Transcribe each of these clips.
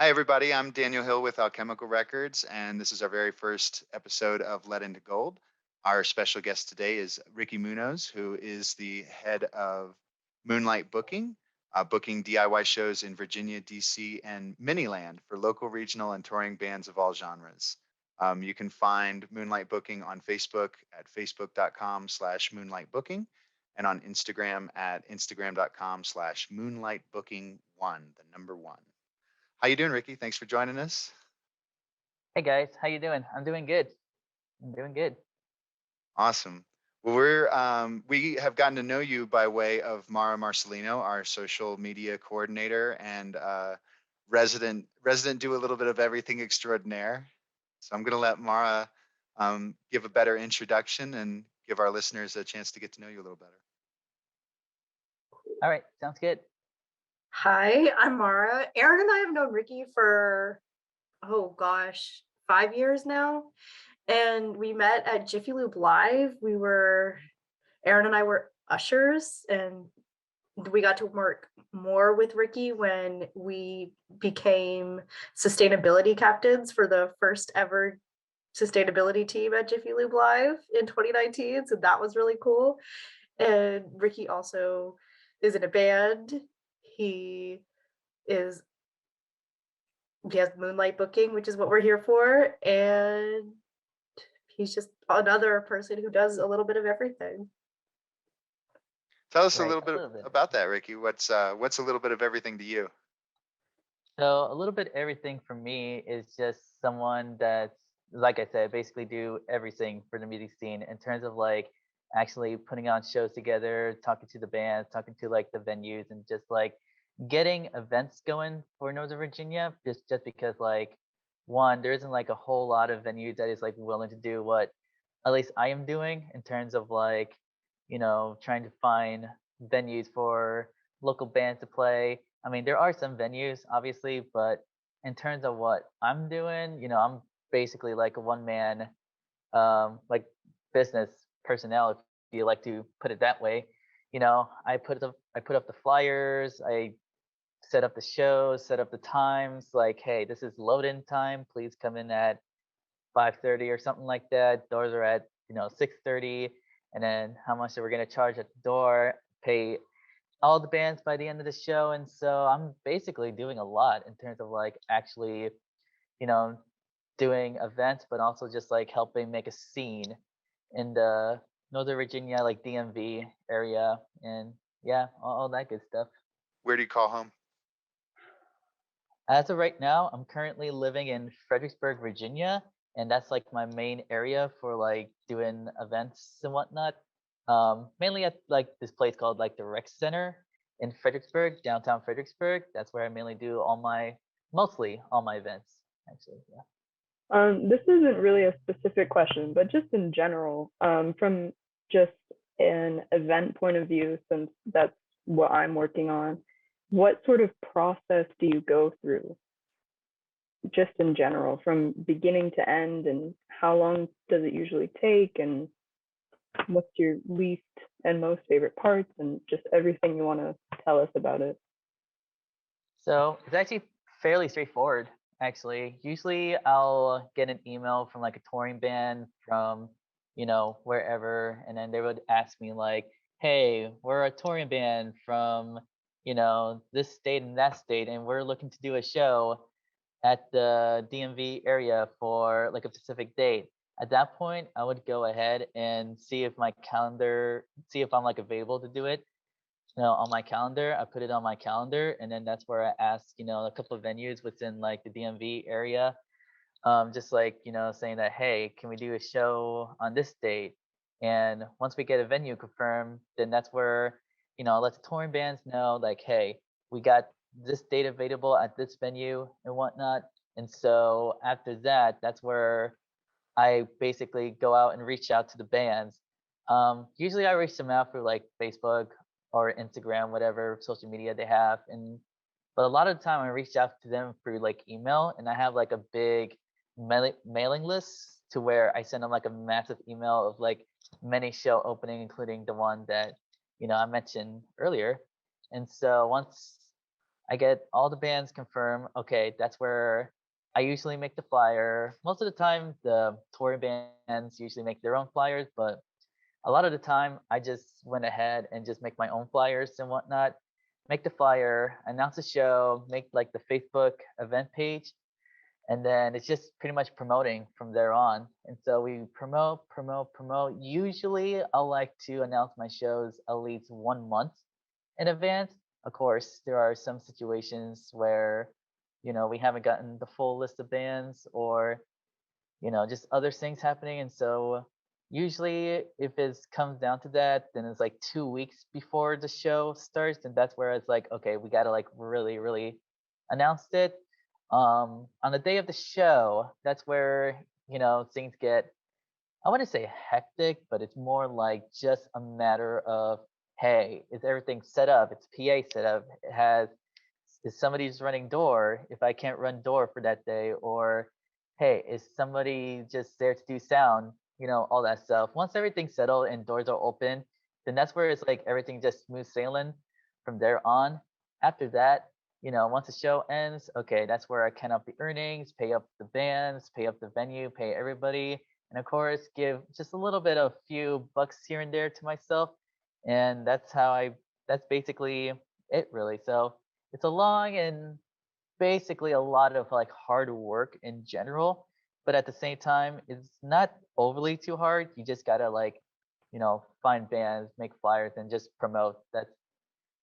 Hi, everybody. I'm Daniel Hill with Alchemical Records, and this is our very first episode of Let Into Gold. Our special guest today is Ricky Munoz, who is the head of Moonlight Booking, booking DIY shows in Virginia, DC, and Miniland for local, regional, and touring bands of all genres. You can find Moonlight Booking on Facebook at facebook.com/Moonlight Booking and on Instagram at instagram.com/Moonlight Booking one, the number one. How you doing, Ricky? Thanks for joining us. Hey guys, how you doing? I'm doing good. I'm doing good. Awesome. Well, we have gotten to know you by way of Mara Marcelino, our social media coordinator and resident do a little bit of everything extraordinaire. So I'm going to let Mara give a better introduction and give our listeners a chance to get to know you a little better. All right, sounds good. Hi, I'm Mara. Aaron and I have known Ricky for, oh gosh, 5 years now. And we met at Jiffy Lube Live. Aaron and I were ushers, and we got to work more with Ricky when we became sustainability captains for the first ever sustainability team at Jiffy Lube Live in 2019. So that was really cool. And Ricky also is in a band. He is he has Moonlight Booking, which is what we're here for, and he's just another person who does a little bit of everything. Tell us a Right, little a bit little bit. about that, Ricky. What's a little bit of everything to you? So a little bit everything for me is just someone that's, like I said, basically do everything for the music scene in terms of like actually putting on shows together, talking to the bands, talking to like the venues, and just like getting events going for Northern Virginia. Just because like one, there isn't like a whole lot of venues that is like willing to do what at least I am doing in terms of like, trying to find venues for local bands to play. I mean, there are some venues, obviously, but in terms of what I'm doing, I'm basically like a one man, like business personnel, if you like to put it that way. I put up the flyers, I set up the shows, set up the times. Like, hey, this is load in time. Please come in at 5:30 or something like that. Doors are at 6:30, and then how much that we're gonna charge at the door. Pay all the bands by the end of the show, and so I'm basically doing a lot in terms of like actually, you know, doing events, but also just like helping make a scene in the Northern Virginia, like DMV area, and yeah, all that good stuff. Where do you call home? As of right now, I'm currently living in Fredericksburg, Virginia, and that's like my main area for like doing events and whatnot. Mainly at like this place called like the Rec Center in Fredericksburg, downtown Fredericksburg. That's where I mainly do mostly all my events, actually. Yeah. This isn't really a specific question, but just in general, from just an event point of view, since that's what I'm working on, what sort of process do you go through, just in general, from beginning to end, and how long does it usually take, and what's your least and most favorite parts, and just everything you want to tell us about it? So it's actually fairly straightforward, actually. Usually I'll get an email from like a touring band from, wherever, and then they would ask me like, hey, we're a touring band from, this state and that state, and we're looking to do a show at the DMV area for like a specific date. At that point, I would go ahead and see if I'm like available to do it on my calendar. I put it on my calendar, and then that's where I ask, a couple of venues within like the DMV area, just like saying that, hey, can we do a show on this date? And once we get a venue confirmed, then that's where I let the touring bands know, like, hey, we got this date available at this venue and whatnot. And so after that, that's where I basically go out and reach out to the bands. Usually I reach them out through like Facebook or Instagram, whatever social media they have. But a lot of the time I reach out to them through like email, and I have like a big mailing list to where I send them like a massive email of like many show opening, including the one that I mentioned earlier. And so once I get all the bands confirmed. Okay, that's where I usually make the flyer. Most of the time, the touring bands usually make their own flyers, but a lot of the time, I just went ahead and just make my own flyers and whatnot. Make the flyer, announce the show, make like the Facebook event page, and then it's just pretty much promoting from there on. And so we promote. Usually I'll like to announce my shows at least 1 month in advance. Of course, there are some situations where, we haven't gotten the full list of bands, or just other things happening. And so usually if it comes down to that, then it's like 2 weeks before the show starts. And that's where it's like, okay, we got to like really, really announce it. On the day of the show, that's where, things get, I wouldn't say hectic, but it's more like just a matter of, hey, is everything set up? It's PA set up. Is somebody's running door if I can't run door for that day? Or, hey, is somebody just there to do sound? All that stuff. Once everything's settled and doors are open, then that's where it's like everything just smooth sailing from there on. After that, once the show ends, okay, that's where I count up the earnings, pay up the bands, pay up the venue, pay everybody, and of course give just a little bit of few bucks here and there to myself. And that's basically it really. So it's a long and basically a lot of like hard work in general, but at the same time it's not overly too hard. You just gotta like, find bands, make flyers, and just promote. That's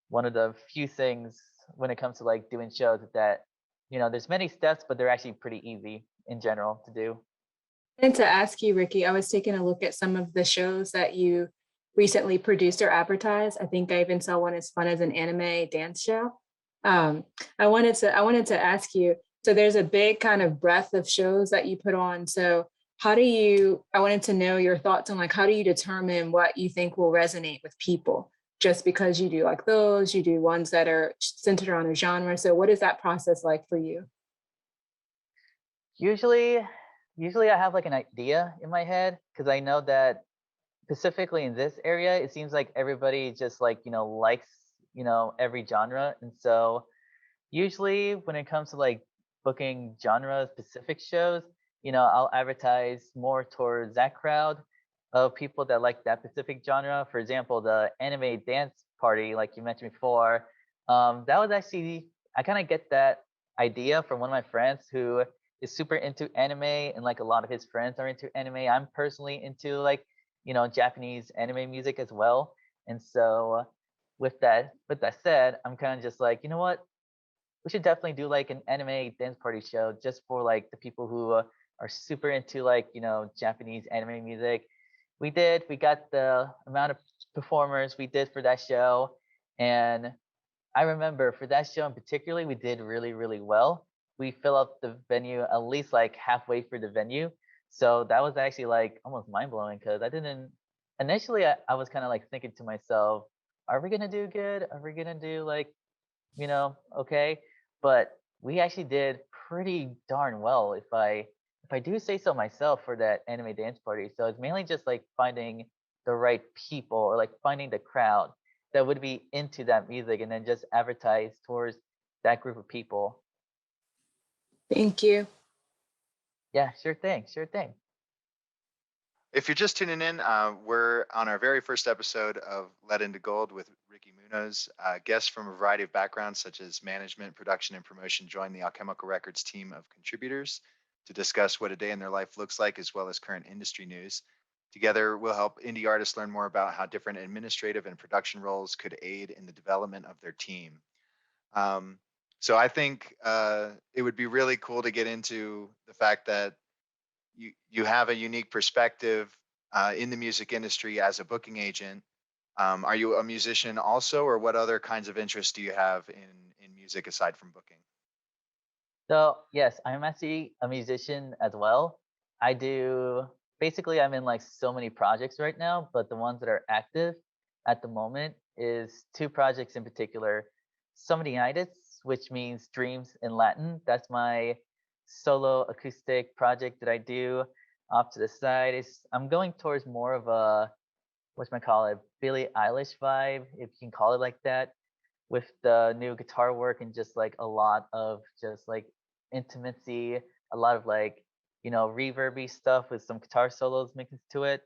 one of the few things when it comes to like doing shows that, there's many steps, but they're actually pretty easy in general to do. And to ask you, Ricky, I was taking a look at some of the shows that you recently produced or advertised. I think I even saw one as fun as an anime dance show. Um, I wanted to ask you, so there's a big kind of breadth of shows that you put on. So I wanted to know your thoughts on like, how do you determine what you think will resonate with people? Just because you do like those, you do ones that are centered on a genre. So what is that process like for you? Usually, usually I have like an idea in my head because I know that specifically in this area, it seems like everybody just like, likes, every genre. And so usually when it comes to like booking genre specific shows, I'll advertise more towards that crowd of people that like that specific genre. For example, the anime dance party, like you mentioned before, that was actually, I kind of get that idea from one of my friends who is super into anime, and like a lot of his friends are into anime. I'm personally into like, Japanese anime music as well. And so with that said, I'm kind of just like, you know what? We should definitely do like an anime dance party show just for like the people who are super into like, Japanese anime music. We got the amount of performers we did for that show. And I remember for that show in particular, we did really, really well. We fill up the venue at least like halfway through the venue. So that was actually like almost mind blowing because I didn't initially I was kind of like thinking to myself, are we gonna do good? Are we gonna do like, okay? But we actually did pretty darn well if I do say so myself for that anime dance party. So it's mainly just like finding the right people or like finding the crowd that would be into that music and then just advertise towards that group of people. Thank you. Yeah, sure thing, sure thing. If you're just tuning in, we're on our very first episode of Let Into Gold with Ricky Munoz. Guests from a variety of backgrounds, such as management, production, and promotion, join the Alchemical Records team of contributors to discuss what a day in their life looks like, as well as current industry news. Together, we'll help indie artists learn more about how different administrative and production roles could aid in the development of their team. Um, so I think it would be really cool to get into the fact that you have a unique perspective in the music industry as a booking agent. Are you a musician also, or what other kinds of interests do you have in music aside from booking? So yes, I'm actually a musician as well. I do basically I'm in like so many projects right now, but the ones that are active at the moment is two projects in particular. Somniitis, which means dreams in Latin. That's my solo acoustic project that I do off to the side. I'm going towards more of a what's my call it, Billie Eilish vibe, if you can call it like that, with the new guitar work and just like a lot of just like intimacy, a lot of like, reverby stuff with some guitar solos mixed to it.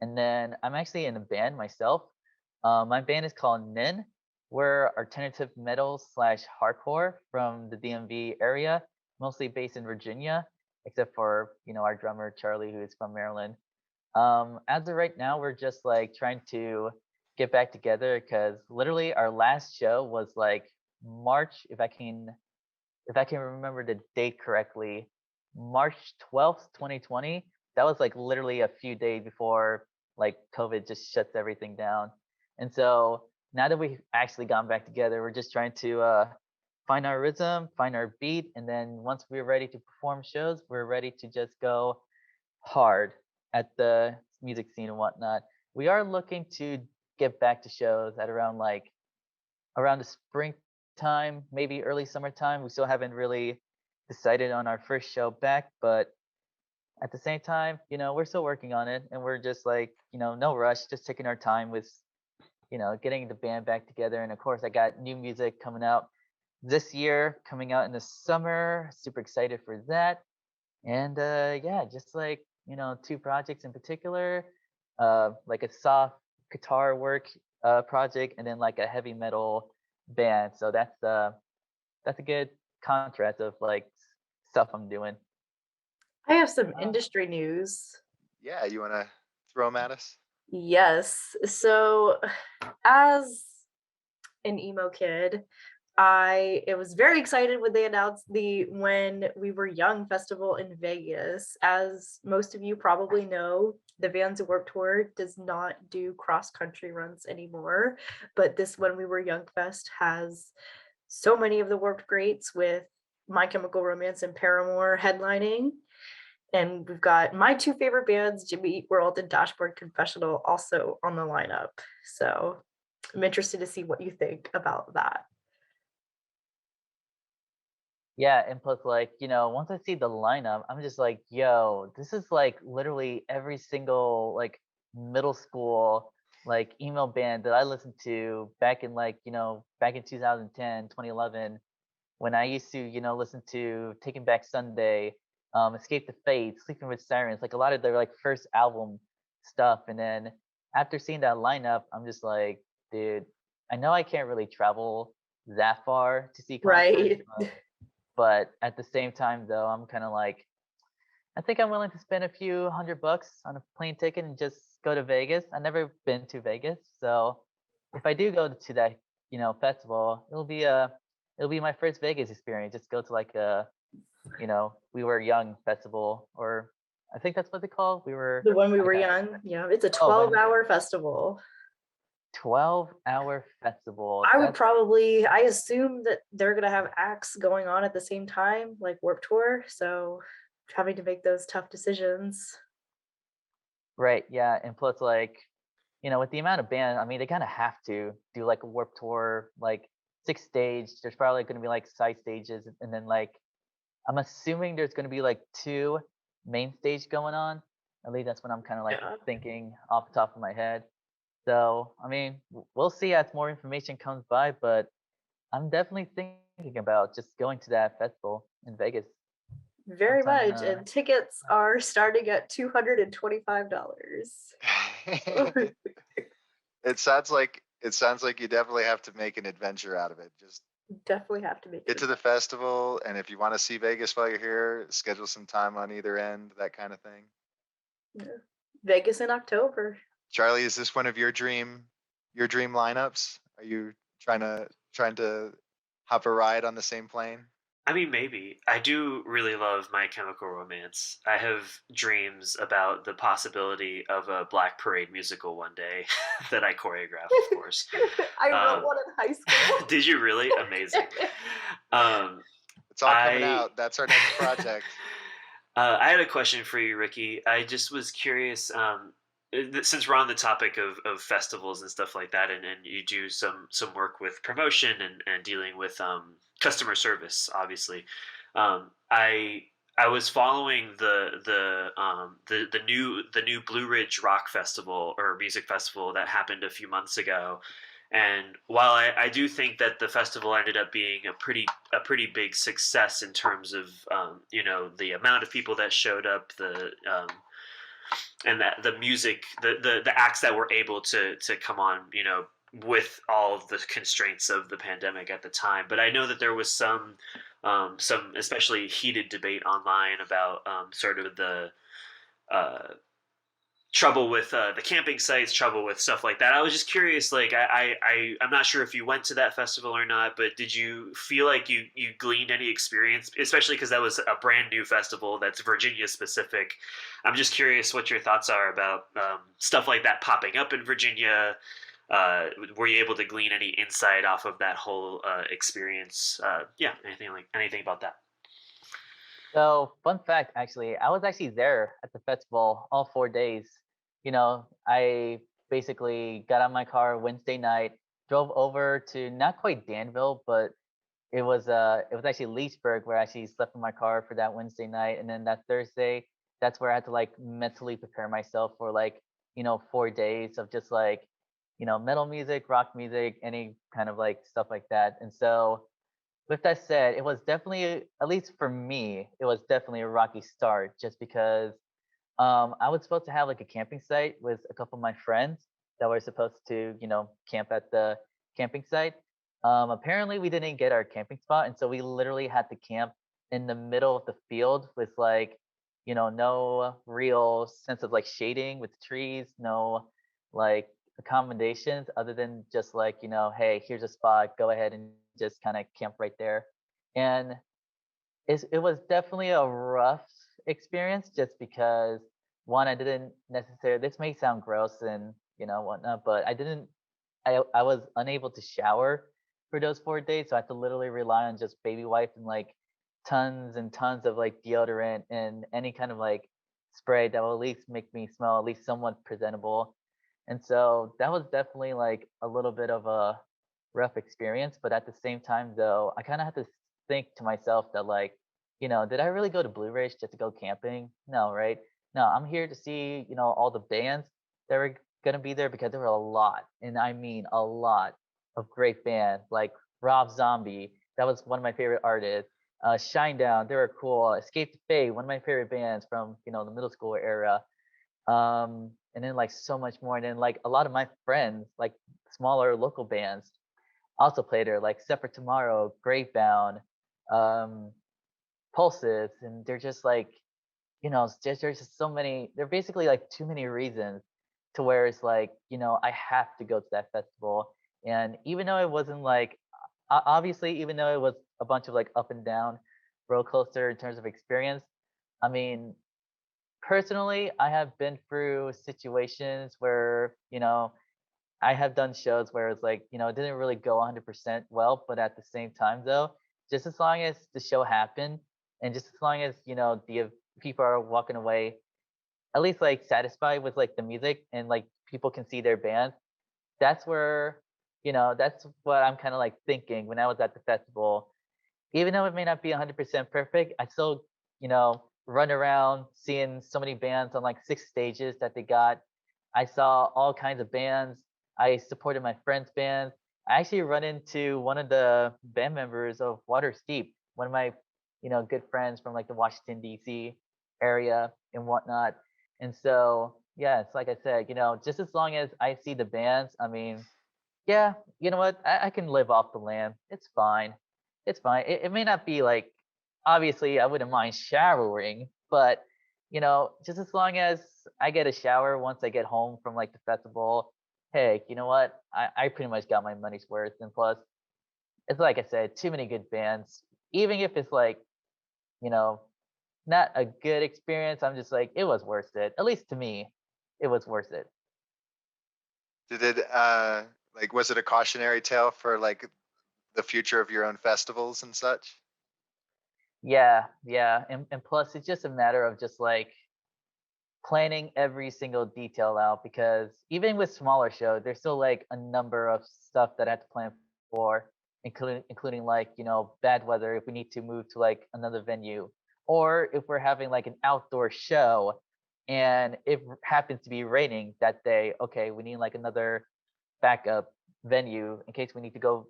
And then I'm actually in a band myself. My band is called Nin. We're alternative metal slash hardcore from the DMV area, mostly based in Virginia, except for, our drummer Charlie, who is from Maryland. As of right now, we're just like trying to get back together because literally our last show was like March, if I can remember the date correctly, March 12th, 2020. That was like literally a few days before like COVID just shuts everything down. And so now that we've actually gone back together, we're just trying to find our rhythm, find our beat, and then once we're ready to perform shows, we're ready to just go hard at the music scene and whatnot. We are looking to get back to shows at around the springtime, maybe early summertime. We still haven't really decided on our first show back, but at the same time, we're still working on it and we're just like, no rush, just taking our time with, getting the band back together. And of course, I got new music coming out this year, coming out in the summer. Super excited for that. And yeah, just like, two projects in particular, like a soft guitar work project and then like a heavy metal band. So that's a good contrast of like stuff I'm doing. I have some Oh. industry news. Yeah, you want to throw them at us? Yes. So, as an emo kid, I was very excited when they announced the When We Were Young festival in Vegas. As most of you probably know, the Vans at Warped Tour does not do cross country runs anymore, but this When We Were Young Fest has so many of the Warped greats with My Chemical Romance and Paramore headlining. And we've got my two favorite bands, Jimmy Eat World and Dashboard Confessional, also on the lineup. So I'm interested to see what you think about that. Yeah, and plus like, once I see the lineup, I'm just like, yo, this is like literally every single like middle school like emo band that I listened to back in like, back in 2010, 2011, when I used to, listen to Taking Back Sunday, Escape the Fate, Sleeping with Sirens, like a lot of their like first album stuff. And then after seeing that lineup, I'm just like, dude, I know I can't really travel that far to see concerts, Right. but at the same time though, I'm kind of like, I think I'm willing to spend a few $100 on a plane ticket and just go to Vegas. I've never been to Vegas, so if I do go to that, festival, it'll be my first Vegas experience. Just go to like a, We Were Young festival, or I think that's what they call. We were The When We I Were got Young. Yeah, it's a Oh, when 12-hour festival. 12-hour festival. I would I assume that they're going to have acts going on at the same time, like Warped Tour. So having to make those tough decisions. Right, yeah, and plus like, with the amount of band, I mean, they kind of have to do like a Warped Tour, like 6 stage. There's probably going to be like side stages, and then like I'm assuming there's going to be like 2 main stage going on. At least that's what I'm kind of like Yeah. thinking off the top of my head. So, I mean, we'll see as more information comes by, but I'm definitely thinking about just going to that festival in Vegas. Very sometime in, much. And tickets are starting at $225. It sounds like you definitely have to make an adventure out of it. Just Definitely have to make get it. to the festival, and if you want to see Vegas while you're here, schedule some time on either end, that kind of thing. Yeah. Vegas in October. Charlie, is this one of your dream lineups? Are you trying to hop a ride on the same plane? I mean, maybe. I do really love My Chemical Romance. I have dreams about the possibility of a Black Parade musical one day that I choreograph, of course. I wrote one in high school. Did you really? Amazing. It's all coming out. That's our next project. I had a question for you, Ricky. I just was curious, since we're on the topic of festivals and stuff like that, and you do some work with promotion and dealing with customer service, obviously. I was following the new Blue Ridge Rock Festival or music festival that happened a few months ago, And while I do think that the festival ended up being a pretty big success in terms of you know, the amount of people that showed up, and that the music, the acts that were able to come on, you know, with all of the constraints of the pandemic at the time. But I know that there was some especially heated debate online about sort of the uh, trouble with the camping sites, trouble with stuff like that. I was just curious, like I'm not sure if you went to that festival or not, but did you feel like you gleaned any experience, especially because that was a brand new festival that's Virginia specific. I'm just curious what your thoughts are about stuff like that popping up in Virginia. Were you able to glean any insight off of that whole experience? Yeah, anything about that? So, fun fact, actually, I was actually there at the festival all 4 days. I basically got out my car Wednesday night, drove over to not quite Danville, but it was actually Leesburg where I actually slept in my car for that Wednesday night, and then that Thursday, that's where I had to like mentally prepare myself for like 4 days of just like metal music, rock music, any kind of like stuff like that. And so with that said, it was definitely, at least for me, it was definitely a rocky start just because I was supposed to have like a camping site with a couple of my friends that were supposed to, camp at the camping site. Apparently, we didn't get our camping spot, and so we literally had to camp in the middle of the field with like, no real sense of like shading with trees, no like accommodations other than just like, hey, here's a spot, go ahead and just kind of camp right there. And it was definitely a rough experience just because one, I didn't necessarily, this may sound gross and whatnot, but I was unable to shower for those 4 days, so I had to literally rely on just baby wipe and like tons and tons of like deodorant and any kind of like spray that will at least make me smell at least somewhat presentable. And so that was definitely like a little bit of a rough experience, but at the same time though, I kind of had to think to myself that like, did I really go to Blue Ridge just to go camping? No, right? No, I'm here to see, all the bands that were gonna be there because there were a lot, and I mean a lot of great bands like Rob Zombie. That was one of my favorite artists. Shinedown, they were cool. Escape to Fate, one of my favorite bands from the middle school era. And then like so much more. And then like a lot of my friends, like smaller local bands, also played there, like Separate Tomorrow, Gravebound, um, Pulses, and they're just like, there's just so many. There are basically like too many reasons to where it's like, I have to go to that festival. And even though it wasn't like, obviously, even though it was a bunch of like up and down roller coaster in terms of experience, I mean, personally, I have been through situations where, I have done shows where it's like, it didn't really go 100% well, but at the same time, though, just as long as the show happened and just as long as, the people are walking away at least like satisfied with like the music and like people can see their band, that's where, that's what I'm kind of like thinking when I was at the festival. Even though it may not be 100% perfect, I still, run around seeing so many bands on like 6 stages that they got. I saw all kinds of bands. I supported my friends' bands. I actually run into one of the band members of Water Steep, one of my, good friends from like the Washington D.C. area and whatnot. And so, yeah, it's like I said, just as long as I see the bands, I mean, yeah, you know what? I can live off the land. It's fine. It's fine. It may not be like, obviously, I wouldn't mind showering, but, just as long as I get a shower once I get home from like the festival, hey, you know what? I pretty much got my money's worth. And plus, it's like I said, too many good bands. Even if it's like, you know, not a good experience, I'm just like, it was worth it. At least to me, it was worth it. Did it like, was it a cautionary tale for like the future of your own festivals and such? Yeah, yeah. And plus, it's just a matter of just like, planning every single detail out because even with smaller shows, there's still like a number of stuff that I have to plan for, including like bad weather if we need to move to like another venue, or if we're having like an outdoor show and it happens to be raining that day. Okay, we need like another backup venue in case we need to go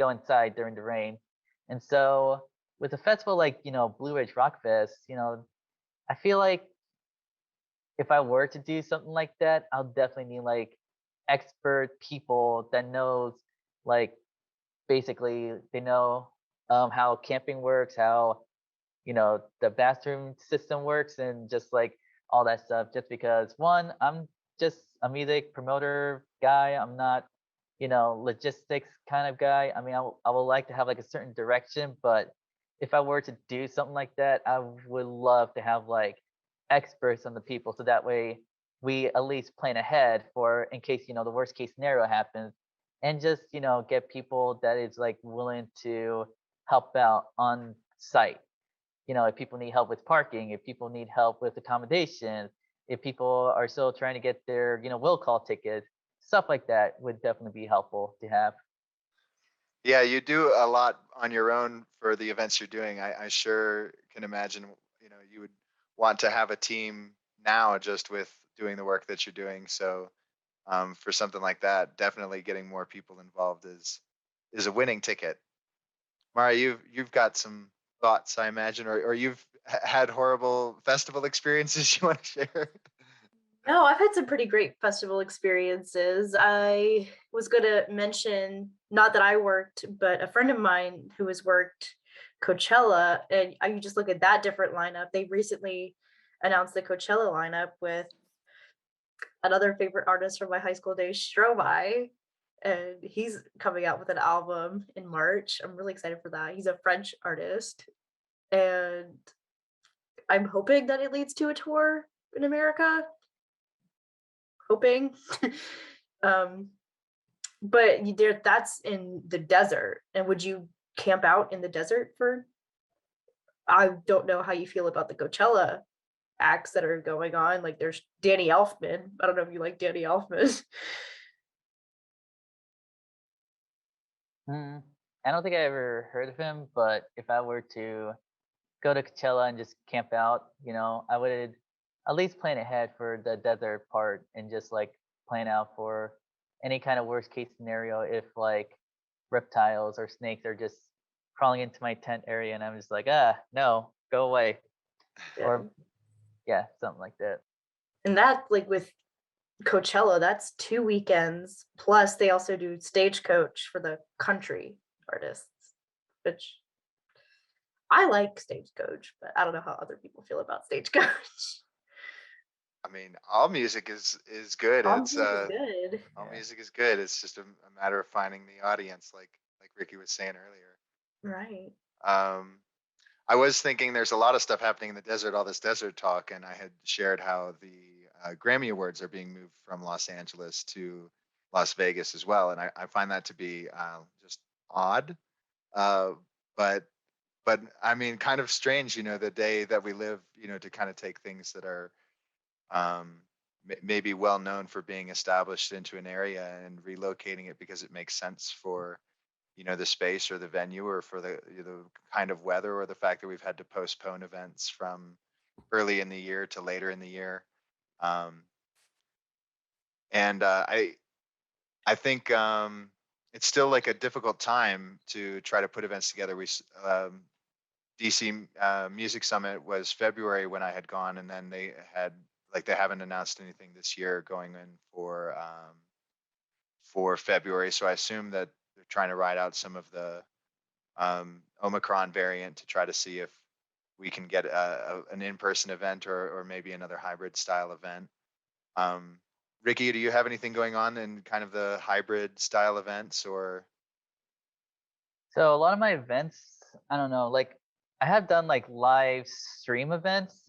inside during the rain. And so with a festival like, Blue Ridge Rock Fest, I feel like if I were to do something like that, I'll definitely need like expert people that knows, like, basically they know how camping works, how the bathroom system works, and just like all that stuff. Just because, one, I'm just a music promoter guy. I'm not, logistics kind of guy. I mean, I would like to have like a certain direction, but if I were to do something like that, I would love to have like experts on the people, so that way we at least plan ahead for in case the worst case scenario happens, and just get people that is like willing to help out on site. If people need help with parking, if people need help with accommodations, if people are still trying to get their, will call tickets, stuff like that would definitely be helpful to have. Yeah, you do a lot on your own for the events you're doing. I sure can imagine, you would want to have a team now just with doing the work that you're doing. So for something like that, definitely getting more people involved is a winning ticket. Mara, you've got some thoughts, I imagine, or you've had horrible festival experiences you want to share? No, I've had some pretty great festival experiences. I was going to mention, not that I worked, but a friend of mine who has worked Coachella, and you just look at that different lineup. They recently announced the Coachella lineup with another favorite artist from my high school days, Stromae, and he's coming out with an album in March. I'm really excited for that. He's a French artist, and I'm hoping that it leads to a tour in America. Hoping. um, but that's in the desert. And would you camp out in the desert for? I don't know how you feel about the Coachella acts that are going on. Like there's Danny Elfman. I don't know if you like Danny Elfman. I don't think I ever heard of him, but if I were to go to Coachella and just camp out, I would at least plan ahead for the desert part and just like plan out for any kind of worst case scenario if like reptiles or snakes are just crawling into my tent area and I'm just like, no, go away. Yeah. Or yeah, something like that. And that, like with Coachella, that's 2 weekends. Plus they also do Stagecoach for the country artists, which I like Stagecoach, but I don't know how other people feel about Stagecoach. I mean, all music is good. All It's music is good. all music is good. It's just a matter of finding the audience, like Ricky was saying earlier. Right. Um, I was thinking there's a lot of stuff happening in the desert, all this desert talk, and I had shared how the Grammy Awards are being moved from Los Angeles to Las Vegas as well, and I find that to be just odd, uh, but I mean, kind of strange, the day that we live, to kind of take things that are um, maybe well known for being established into an area and relocating it because it makes sense for the space or the venue or for the kind of weather or the fact that we've had to postpone events from early in the year to later in the year. Um, and I think it's still like a difficult time to try to put events together. DC Music Summit was February when I had gone, and then they haven't announced anything this year going in for February. So I assume that they're trying to ride out some of the Omicron variant to try to see if we can get an in-person event or maybe another hybrid style event. Ricky, do you have anything going on in kind of the hybrid style events or? So a lot of my events, I don't know, like I have done like live stream events,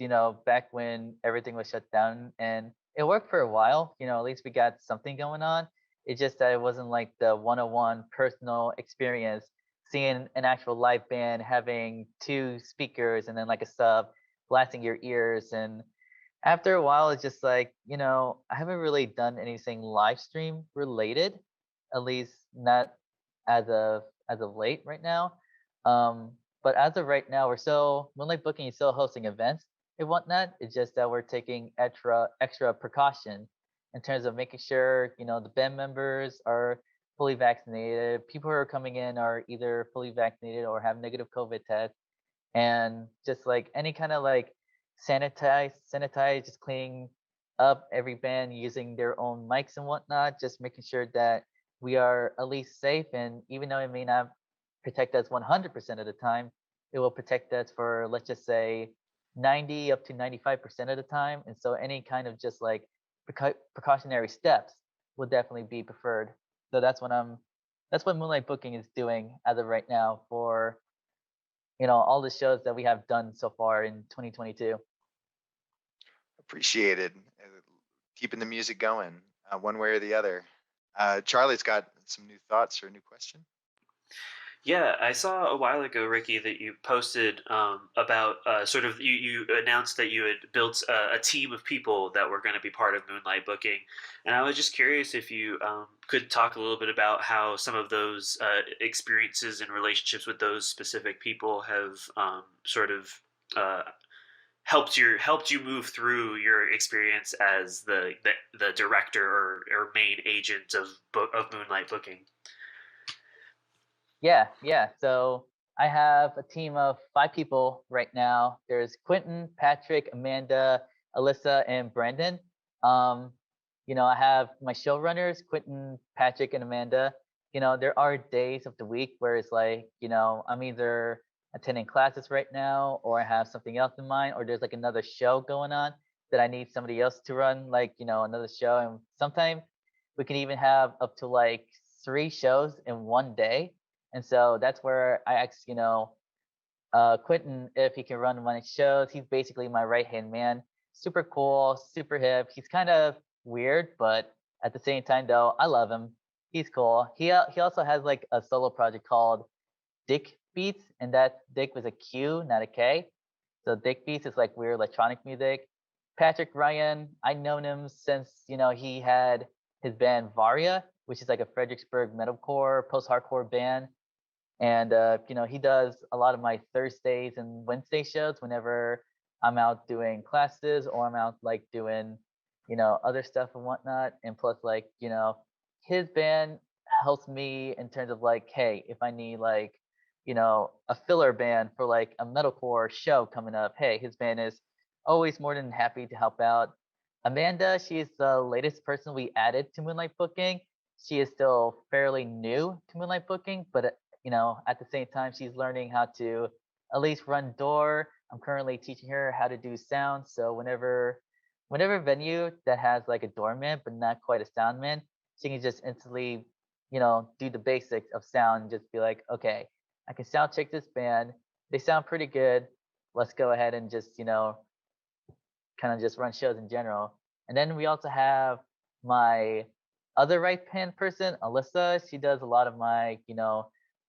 back when everything was shut down, and it worked for a while, at least we got something going on. It's just that it wasn't like the one-on-one personal experience, seeing an actual live band, having two speakers and then like a sub blasting your ears. And after a while, it's just like, I haven't really done anything live stream related, at least not as of late right now. Um, but as of right now, we're still Moonlight Booking is still hosting events and whatnot. It's just that we're taking extra precaution in terms of making sure, the band members are fully vaccinated. People who are coming in are either fully vaccinated or have negative COVID tests, and just like any kind of like sanitize, just cleaning up every band using their own mics and whatnot, just making sure that we are at least safe. And even though it may not protect us 100% of the time, it will protect us for, let's just say, 90 up to 95% of the time. And so any kind of just like precautionary steps will definitely be preferred. So that's what Moonlight Booking is doing as of right now for all the shows that we have done so far in 2022. Appreciated. Keeping the music going, one way or the other. Charlie's got some new thoughts or a new question. Yeah, I saw a while ago, Ricky, that you posted about sort of you announced that you had built a team of people that were going to be part of Moonlight Booking, and I was just curious if you could talk a little bit about how some of those experiences and relationships with those specific people have sort of uh, helped you move through your experience as the director or main agent of Moonlight Booking. Yeah. So I have a team of 5 people right now. There's Quentin, Patrick, Amanda, Alyssa, and Brandon. I have my showrunners, Quentin, Patrick, and Amanda. There are days of the week where it's like, I'm either attending classes right now, or I have something else in mind, or there's like another show going on that I need somebody else to run, like, another show. And sometimes we can even have up to like 3 shows in one day. And so that's where I asked, Quentin if he can run one of his shows. He's basically my right hand man. Super cool, super hip. He's kind of weird, but at the same time, though, I love him. He's cool. He also has like a solo project called Dick Beats, and that Dick was a Q, not a K. So Dick Beats is like weird electronic music. Patrick Ryan, I known him since he had his band Varia, which is like a Fredericksburg metalcore post-hardcore band. And he does a lot of my Thursdays and Wednesday shows whenever I'm out doing classes or I'm out like doing other stuff and whatnot. And plus, like, his band helps me in terms of like, hey, if I need like a filler band for like a metalcore show coming up, hey, his band is always more than happy to help out. Amanda, she's the latest person we added to Moonlight Booking. She is still fairly new to Moonlight Booking, but at the same time, she's learning how to at least run door. I'm currently teaching her how to do sound. So whenever venue that has like a doorman but not quite a sound man, she can just instantly, do the basics of sound and just be like, okay, I can sound check this band. They sound pretty good. Let's go ahead and just, kind of just run shows in general. And then we also have my other right hand person, Alyssa. She does a lot of my,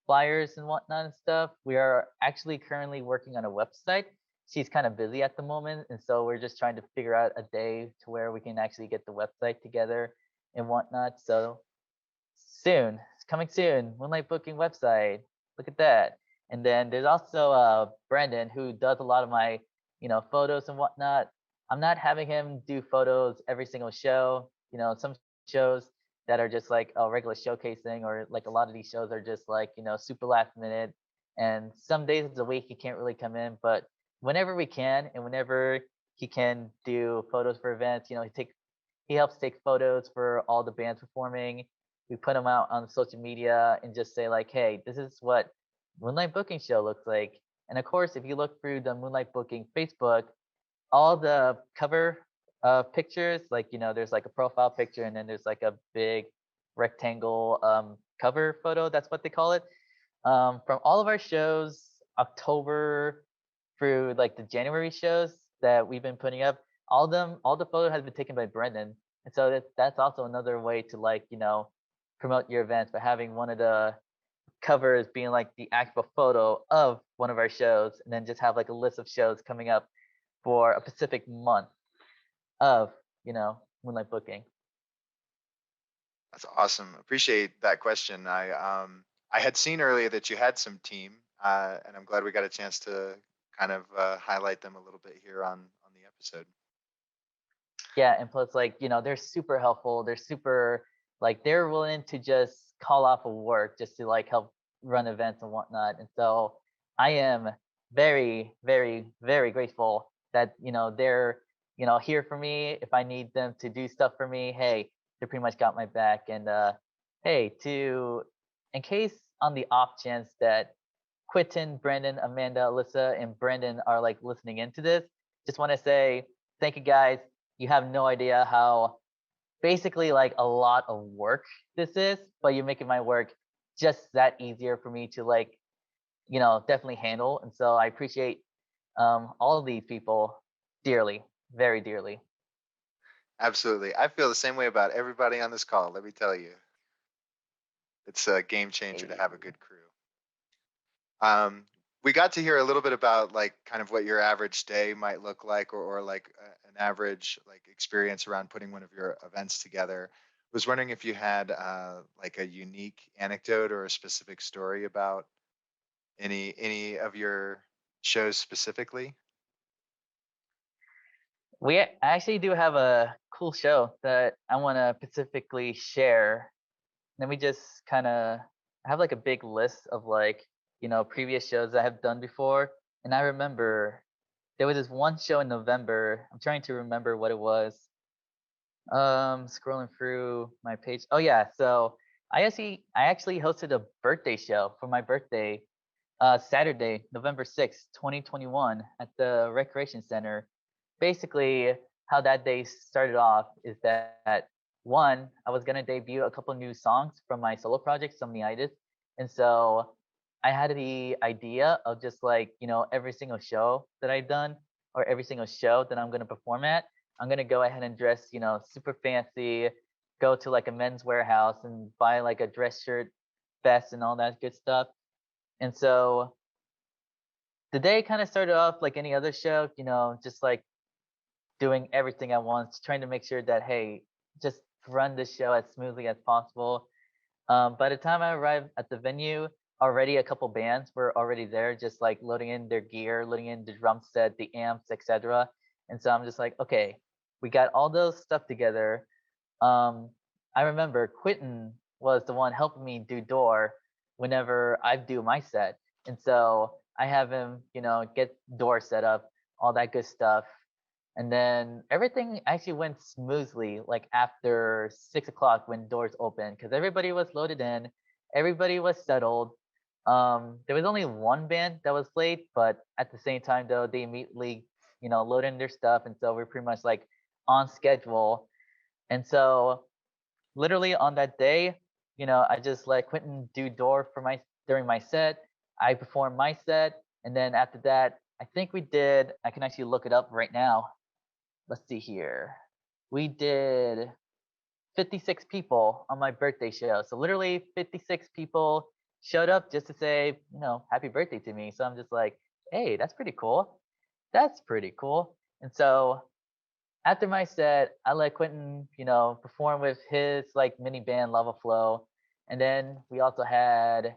flyers and whatnot and stuff. We are actually currently working on a website. She's kind of busy at the moment, and so we're just trying to figure out a day to where we can actually get the website together and whatnot. So soon, it's coming soon. Moonlight Booking website. Look at that. And then there's also Brandon, who does a lot of my photos and whatnot. I'm not having him do photos every single show. Some shows that are just like a regular showcasing, or like a lot of these shows are just like super last minute, and some days of the week he can't really come in. But whenever we can, and whenever he can do photos for events, he helps take photos for all the bands performing. We put them out on social media and just say like, hey, this is what Moonlight Booking show looks like. And of course, if you look through the Moonlight Booking Facebook, all the cover pictures, like there's like a profile picture, and then there's like a big rectangle cover photo. That's what they call it. From all of our shows, October through like the January shows that we've been putting up, all the photo has been taken by Brendan. And so that's also another way to like promote your events by having one of the covers being like the actual photo of one of our shows, and then just have like a list of shows coming up for a specific month of Moonlight Booking. That's awesome. Appreciate that question. I had seen earlier that you had some team, and I'm glad we got a chance to kind of highlight them a little bit here on the episode. Yeah, and plus, like, they're super helpful. They're super, like, they're willing to just call off of work just to like help run events and whatnot. And so I am very, very, very grateful that, they're, here for me. If I need them to do stuff for me, hey, they pretty much got my back. And hey, in case on the off chance that Quentin, Brandon, Amanda, Alyssa, and Brendan are like listening into this, just want to say thank you guys. You have no idea how basically like a lot of work this is, but you're making my work just that easier for me to like, definitely handle. And so I appreciate all of these people dearly, very dearly. Absolutely. I feel the same way about everybody on this call. Let me tell you, it's a game changer to have a good crew. We got to hear a little bit about like kind of what your average day might look like, or like an average like experience around putting one of your events together. Was wondering if you had like a unique anecdote or a specific story about any of your shows specifically. I actually do have a cool show that I want to specifically share. Let me just kind of have like a big list of like, previous shows I have done before. And I remember there was this one show in November. I'm trying to remember what it was. Scrolling through my page. Oh yeah, so I actually hosted a birthday show for my birthday, Saturday, November 6th, 2021, at the Recreation Center. Basically, how that day started off is that one, I was gonna debut a couple new songs from my solo project, Somniitis, and so I had the idea of just like every single show that I've done or every single show that I'm gonna perform at, I'm gonna go ahead and dress super fancy, go to like a men's warehouse and buy like a dress shirt, vest, and all that good stuff. And so the day kind of started off like any other show, just like doing everything at once, trying to make sure that, hey, just run the show as smoothly as possible. By the time I arrived at the venue, already a couple bands were already there, just like loading in their gear, loading in the drum set, the amps, etc. And so I'm just like, okay, we got all those stuff together. Um, I remember Quentin was the one helping me do door whenever I do my set. And so I have him, get door set up, all that good stuff. And then everything actually went smoothly, like after 6 o'clock when doors opened, because everybody was loaded in, everybody was settled. There was only one band that was late, but at the same time, though, they immediately, loaded in their stuff, and so we're pretty much like on schedule. And so literally on that day, I just let Quentin do door for my during my set. I performed my set, and then after that, I think we did. I can actually look it up right now. Let's see here. We did 56 people on my birthday show. So literally 56 people showed up just to say, happy birthday to me. So I'm just like, hey, that's pretty cool. That's pretty cool. And so after my set, I let Quentin, perform with his like mini band Lava Flow. And then we also had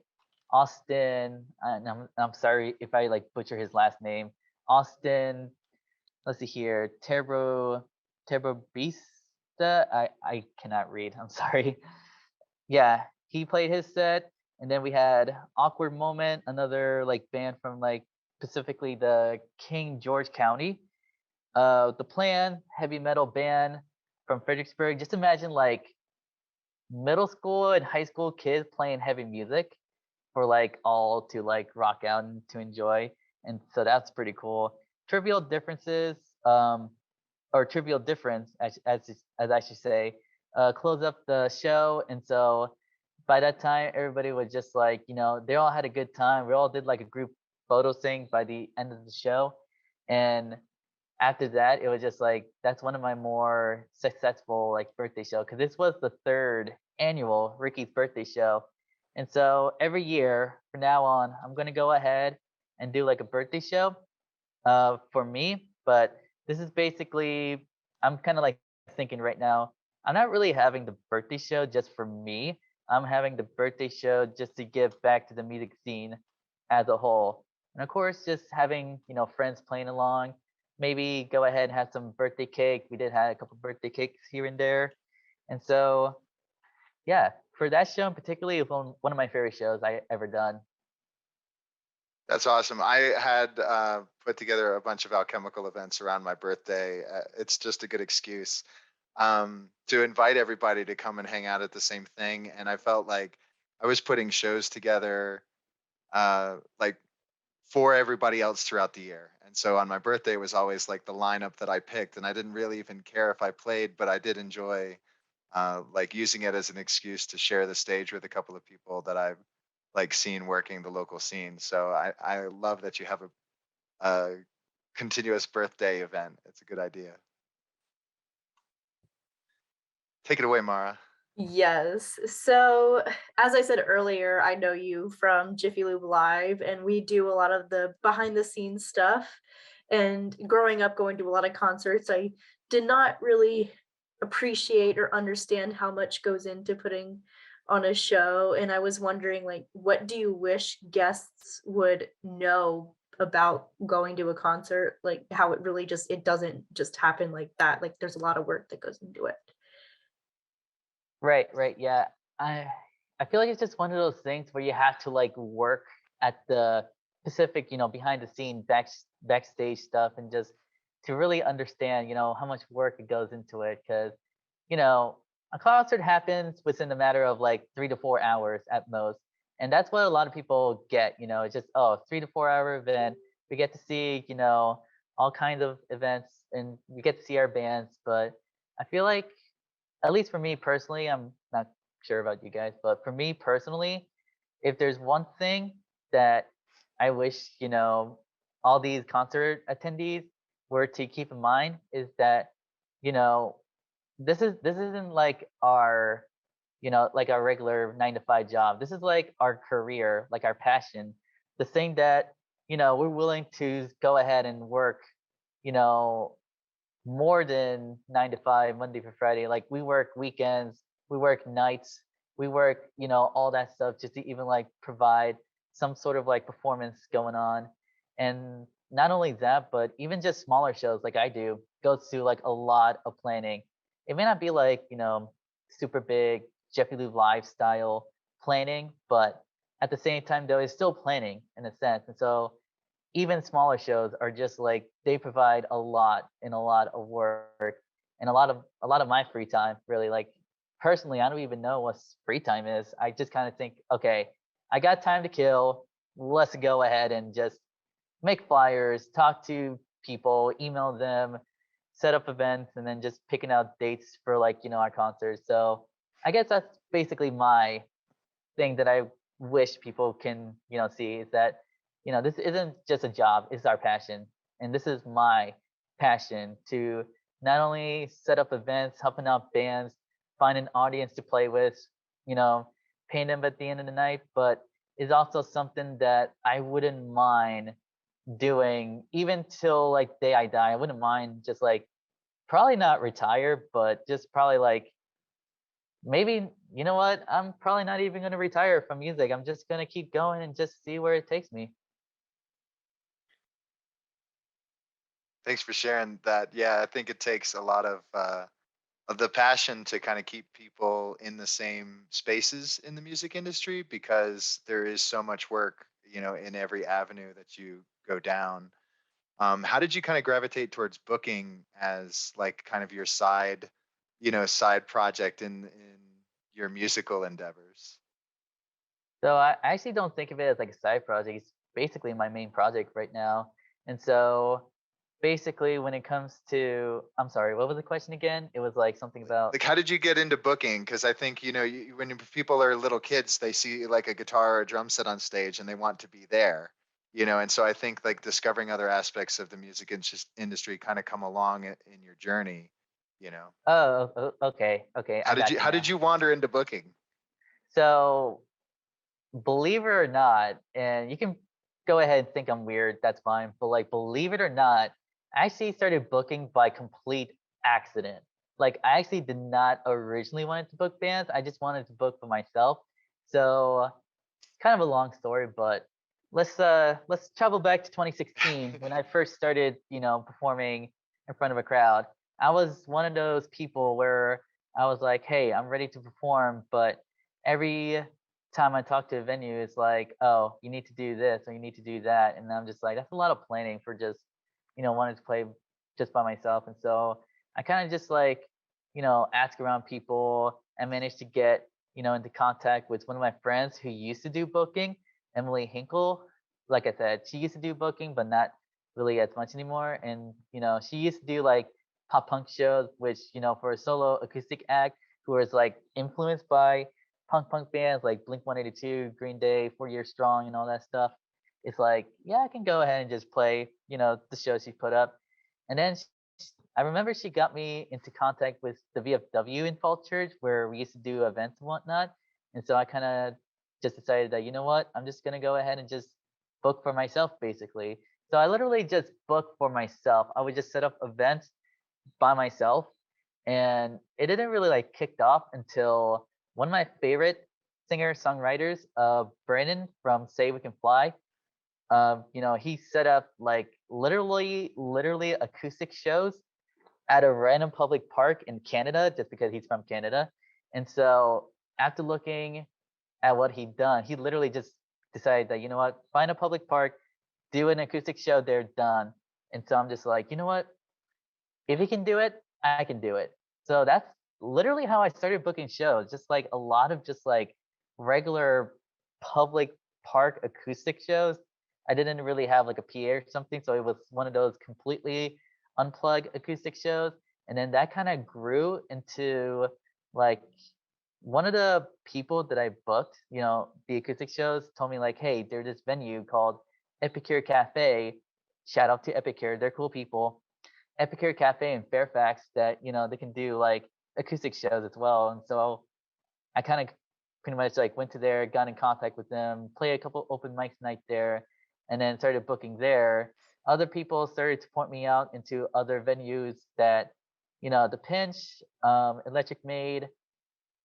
Austin, and I'm sorry if I like butcher his last name. Austin, let's see here, Terbo Beast. I cannot read. I'm sorry. Yeah, he played his set, and then we had Awkward Moment, another like band from like specifically the King George County. The Plan, heavy metal band from Fredericksburg. Just imagine like middle school and high school kids playing heavy music for like all to like rock out and to enjoy. And so that's pretty cool. Trivial Differences, or Trivial Difference, as I should say, close up the show. And so by that time, everybody was just like, they all had a good time. We all did like a group photo thing by the end of the show. And after that, it was just like, that's one of my more successful like birthday show, because this was the third annual Ricky's birthday show. And so every year from now on, I'm going to go ahead and do like a birthday show for me. But this is basically, I'm kind of like thinking right now, I'm not really having the birthday show just for me. I'm having the birthday show just to give back to the music scene as a whole. And of course, just having, friends playing along, maybe go ahead and have some birthday cake. We did have a couple birthday cakes here and there. And so, yeah, for that show in particular, it was one of my favorite shows I ever done. That's awesome. I had put together a bunch of alchemical events around my birthday. It's just a good excuse to invite everybody to come and hang out at the same thing. And I felt like I was putting shows together like for everybody else throughout the year. And so on my birthday was always like the lineup that I picked. And I didn't really even care if I played, but I did enjoy like using it as an excuse to share the stage with a couple of people that I've like seen working the local scene. So I love that you have a continuous birthday event. It's a good idea. Take it away, Mara. Yes. So, as I said earlier, I know you from Jiffy Lube Live, and we do a lot of the behind the scenes stuff. And growing up, going to a lot of concerts, I did not really appreciate or understand how much goes into putting on a show. And I was wondering, like, what do you wish guests would know about going to a concert? Like, how it really just, it doesn't just happen like that. Like, there's a lot of work that goes into it. Right, right, yeah. I I feel like it's just one of those things where you have to like work at the specific, behind the scene backstage stuff and just to really understand, how much work it goes into it because, you know, a concert happens within a matter of like 3 to 4 hours at most. And that's what a lot of people get, it's just, oh, 3 to 4 hour event. We get to see, all kinds of events and we get to see our bands, but I feel like at least for me personally, I'm not sure about you guys, but for me personally, if there's one thing that I wish, all these concert attendees were to keep in mind is that, you know, this isn't like our, like our regular 9 to 5 job. This is like our career, like our passion, the thing that, we're willing to go ahead and work, you know, more than 9 to 5 Monday through Friday. Like we work weekends, we work nights, we work, all that stuff just to even like provide some sort of like performance going on. And not only that, but even just smaller shows like I do goes through like a lot of planning. It may not be like, super big Jeffy Lube live style planning, but at the same time though, it's still planning in a sense. And so even smaller shows are just like they provide a lot and a lot of work and a lot of my free time really like personally I don't even know what free time is. I just kind of think, okay, I got time to kill, let's go ahead and just make flyers, talk to people, email them, set up events, and then just picking out dates for like our concerts. So I guess that's basically my thing that I wish people can, see is that, this isn't just a job, it's our passion. And this is my passion to not only set up events, helping out bands, find an audience to play with, you know, paying them at the end of the night, but is also something that I wouldn't mind doing even till like day I die. I wouldn't mind just like probably not retire, but just probably like maybe you know what? I'm probably not even gonna retire from music. I'm just gonna keep going and just see where it takes me. Thanks for sharing that. Yeah, I think it takes a lot of the passion to kind of keep people in the same spaces in the music industry because there is so much work, in every avenue that you go down. How did you kind of gravitate towards booking as like kind of your side project in your musical endeavors? So I actually don't think of it as like a side project. It's basically my main project right now. And so basically when it comes to I'm sorry, what was the question again? It was like something about Like, how did you get into booking? Because I think, when people are little kids, they see like a guitar or a drum set on stage and they want to be there, and so I think like discovering other aspects of the music industry kind of come along in your journey, you know. okay, okay, I How did got you you how now. did you wander into booking? So believe it or not, and you can go ahead and think I'm weird, that's fine. But like, believe it or not, I actually started booking by complete accident. Like, I actually did not originally want to book bands. I just wanted to book for myself. So, kind of a long story, but let's travel back to 2016 when I first started, performing in front of a crowd. I was one of those people where I was like, hey, I'm ready to perform, but every time I talk to a venue, it's like, oh, you need to do this or you need to do that, and I'm just like, that's a lot of planning for just, wanting to play just by myself. And so I kind of just like, ask around people and managed to get, into contact with one of my friends who used to do booking, Emily Hinkle. Like I said, she used to do booking, but not really as much anymore. And she used to do like pop punk shows, which for a solo acoustic act who was like influenced by punk bands like Blink 182, Green Day, 4 Year Strong, and all that stuff. It's like, yeah, I can go ahead and just play, the shows she put up. And then I remember she got me into contact with the VFW in Fall Church where we used to do events and whatnot. And so I kind of just decided that, you know what, I'm just going to go ahead and just book for myself basically. So I literally just booked for myself. I would just set up events by myself, and it didn't really like kicked off until one of my favorite singer songwriters, Brandon from Say We Can Fly. He set up like literally acoustic shows at a random public park in Canada just because he's from Canada. And so after looking at what he'd done, he literally just decided that, find a public park, do an acoustic show, they're done. And so I'm just like, you know what? If he can do it, I can do it. So that's literally how I started booking shows, just like a lot of just like regular public park acoustic shows. I didn't really have like a PA or something, so it was one of those completely unplugged acoustic shows. And then that kind of grew into like one of the people that I booked, the acoustic shows told me like, hey, there's this venue called Epicure Cafe. Shout out to Epicure, they're cool people. Epicure Cafe in Fairfax that they can do like acoustic shows as well. And so I kind of pretty much like went to there, got in contact with them, played a couple open mics night there, and then started booking there. Other people started to point me out into other venues that, the Pinch, Electric Maid,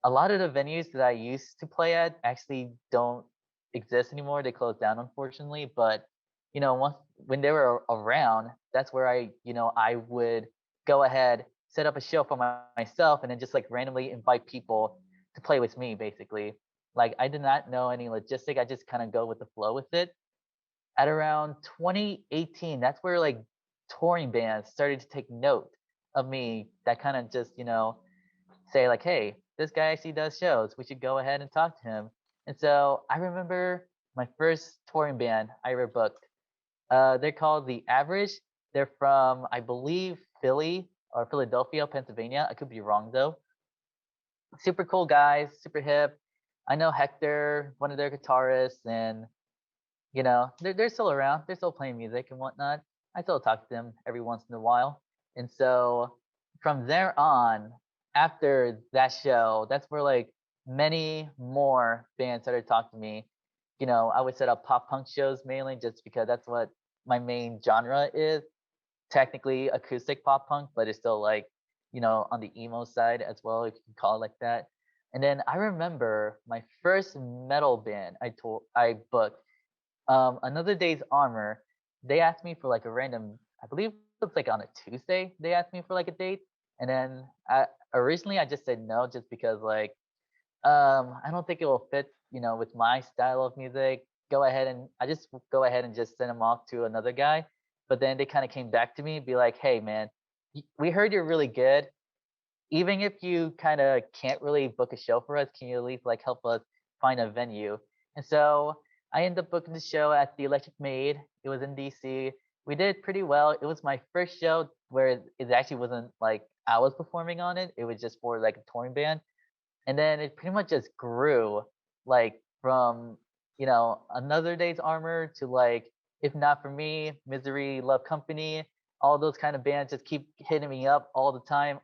a lot of the venues that I used to play at actually don't exist anymore. They closed down, unfortunately. But once when they were around, that's where I would go ahead, set up a show for myself, and then just like randomly invite people to play with me. Basically, like I did not know any logistic. I just kind of go with the flow with it. At around 2018, that's where like touring bands started to take note of me. That kind of just say like, hey, this guy actually does shows. We should go ahead and talk to him. And so I remember my first touring band I ever booked. They're called The Average. They're from, I believe, Philly or Philadelphia, Pennsylvania. I could be wrong though. Super cool guys, super hip. I know Hector, one of their guitarists, and they're still around. They're still playing music and whatnot. I still talk to them every once in a while. And so from there on, after that show, that's where like many more bands started talking to me. I would set up pop punk shows mainly just because that's what my main genre is. Technically acoustic pop punk, but it's still like, on the emo side as well, if you can call it like that. And then I remember my first metal band I booked, Another Day's Armor. They asked me for like a random, I believe it was like on a Tuesday, they asked me for like a date. And then originally I just said no, just because like, I don't think it will fit, with my style of music. I just go ahead and just send them off to another guy. But then they kind of came back to me, be like, hey man, we heard you're really good. Even if you kind of can't really book a show for us, can you at least like help us find a venue? And so I ended up booking the show at the Electric Maid. It was in DC. We did pretty well. It was my first show where it actually wasn't like I was performing on it. It was just for like a touring band. And then it pretty much just grew like from, Another Day's Armor to like, if not for me, Misery, Love Company, all those kind of bands just keep hitting me up all the time.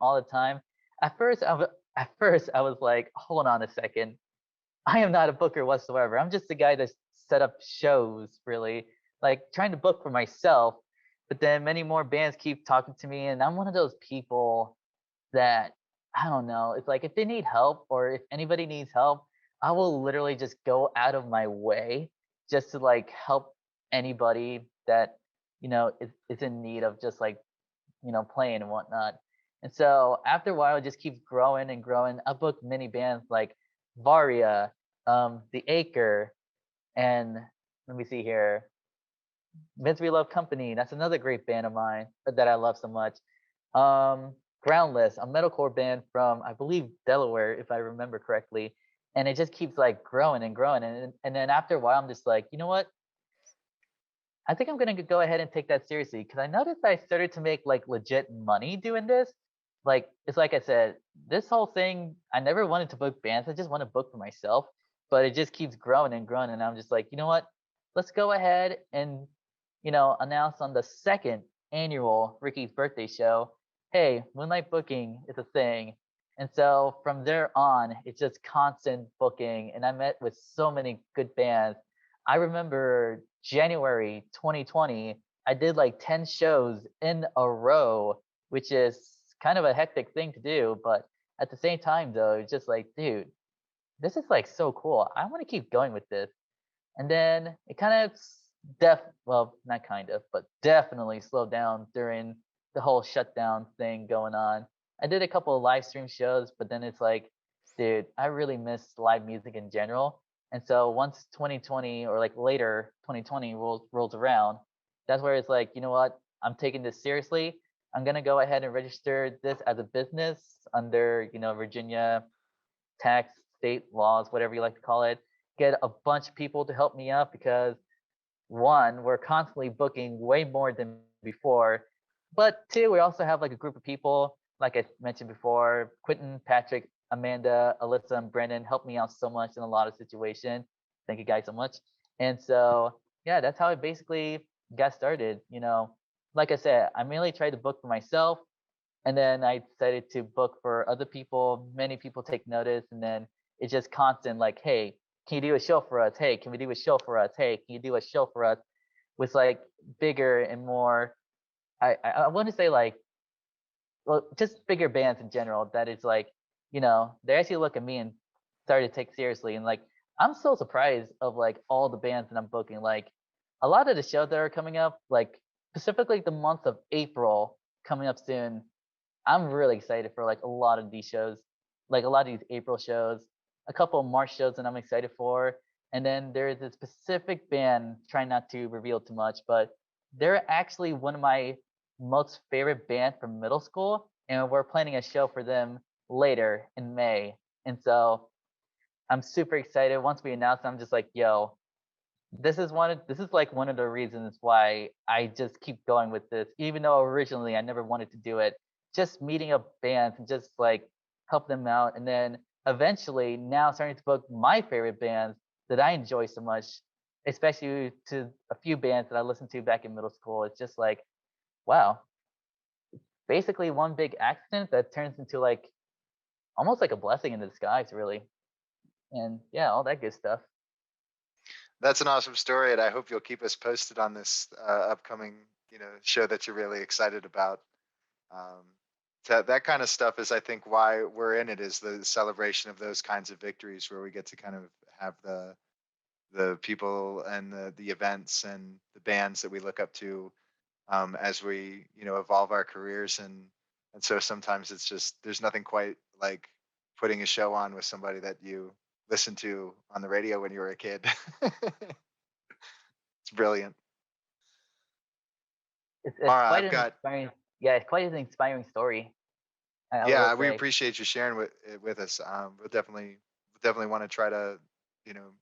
At first I was like, hold on a second. I am not a booker whatsoever. I'm just the guy that set up shows, really, like trying to book for myself. But then many more bands keep talking to me, and I'm one of those people that I don't know. It's like if they need help or if anybody needs help, I will literally just go out of my way just to like help anybody that is in need of just like playing and whatnot. And so after a while, it just keeps growing and growing. I booked many bands like Varia, The Acre, and let me see here, Misery Love Company. That's another great band of mine that I love so much. Groundless, a metalcore band from I believe Delaware, if I remember correctly. And it just keeps like growing and growing. And then after a while, I'm just like, you know what? I think I'm gonna go ahead and take that seriously because I noticed I started to make like legit money doing this. Like it's like I said, this whole thing, I never wanted to book bands. I just want to book for myself, but it just keeps growing and growing. And I'm just like, you know what? Let's go ahead and announce on the second annual Ricky's birthday show, hey, Moonlight booking is a thing. And so from there on, it's just constant booking. And I met with so many good bands. I remember January 2020, I did like 10 shows in a row, which is kind of a hectic thing to do. But at the same time, though, it's just like, dude, this is like so cool. I want to keep going with this. And then it kind of well, not kind of, but definitely slowed down during the whole shutdown thing going on. I did a couple of live stream shows, but then it's like, dude, I really miss live music in general. And so once 2020 or like later 2020 rolls around, that's where it's like, you know what? I'm taking this seriously. I'm gonna go ahead and register this as a business under, Virginia tax, state laws, whatever you like to call it. Get a bunch of people to help me out because one, we're constantly booking way more than before. But two, we also have like a group of people, like I mentioned before, Quentin, Patrick, Amanda, Alyssa, and Brendan helped me out so much in a lot of situations. Thank you guys so much. And so, yeah, that's how I basically got started. Like I said, I mainly tried to book for myself. And then I decided to book for other people. Many people take notice. And then it's just constant like, hey, can you do a show for us? Hey, can we do a show for us? Hey, can you do a show for us? With like bigger and more, I want to say like, well, just bigger bands in general. That is like, they actually look at me and started to take seriously. And like, I'm so surprised of like all the bands that I'm booking. Like, a lot of the shows that are coming up, like specifically the month of April coming up soon. I'm really excited for like a lot of these shows, like a lot of these April shows, a couple of March shows that I'm excited for. And then there's a specific band, trying not to reveal too much, but they're actually one of my most favorite band from middle school. And we're planning a show for them later in May. And so I'm super excited. Once we announce it, I'm just like, yo, this is like one of the reasons why I just keep going with this, even though originally I never wanted to do it. Just meeting up bands and just like help them out, and then eventually now starting to book my favorite bands that I enjoy so much, especially to a few bands that I listened to back in middle school. It's just like, wow, basically one big accident that turns into like almost like a blessing in disguise, really. And yeah, all that good stuff. That's an awesome story, and I hope you'll keep us posted on this upcoming, show that you're really excited about. Um, that kind of stuff is, I think, why we're in it, is the celebration of those kinds of victories where we get to kind of have the people and the events and the bands that we look up to as we evolve our careers, and so sometimes it's just, there's nothing quite like putting a show on with somebody that you listened to on the radio when you were a kid. It's brilliant. It's Mara, quite I've an got, inspiring, yeah, it's quite an inspiring story. I will yeah, we say. appreciate you sharing with us. We'll definitely want to try to, you know,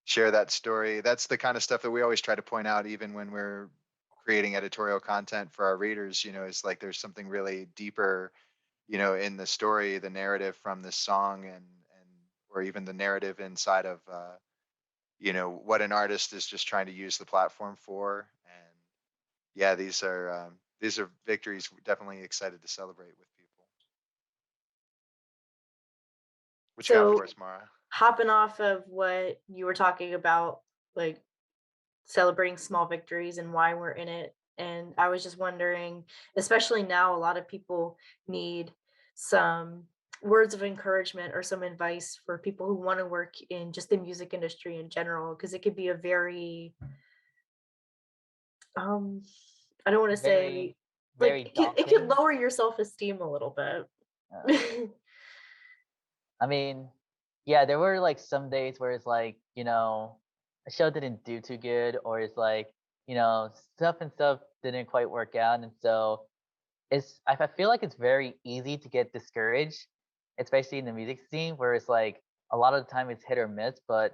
share that story. That's the kind of stuff that we always try to point out, even when we're creating editorial content for our readers. Is like there's something really deeper, in the story, the narrative from this song, and or even the narrative inside of, what an artist is just trying to use the platform for. And yeah, these are victories we're definitely excited to celebrate with people. What you got So for us, Mara? hopping off of what you were talking about, like celebrating small victories and why we're in it. And I was just wondering, especially now, a lot of people need some words of encouragement or some advice for people who want to work in just the music industry in general, because it could be a very um I don't want to Very, say, like, very it could daunting. lower your self-esteem a little Uh, bit. I mean, yeah, there were like some days where it's like, a show didn't do too good, or it's like, stuff and stuff didn't quite work out. And so I feel like it's very easy to get discouraged, especially in the music scene where it's like a lot of the time it's hit or miss. But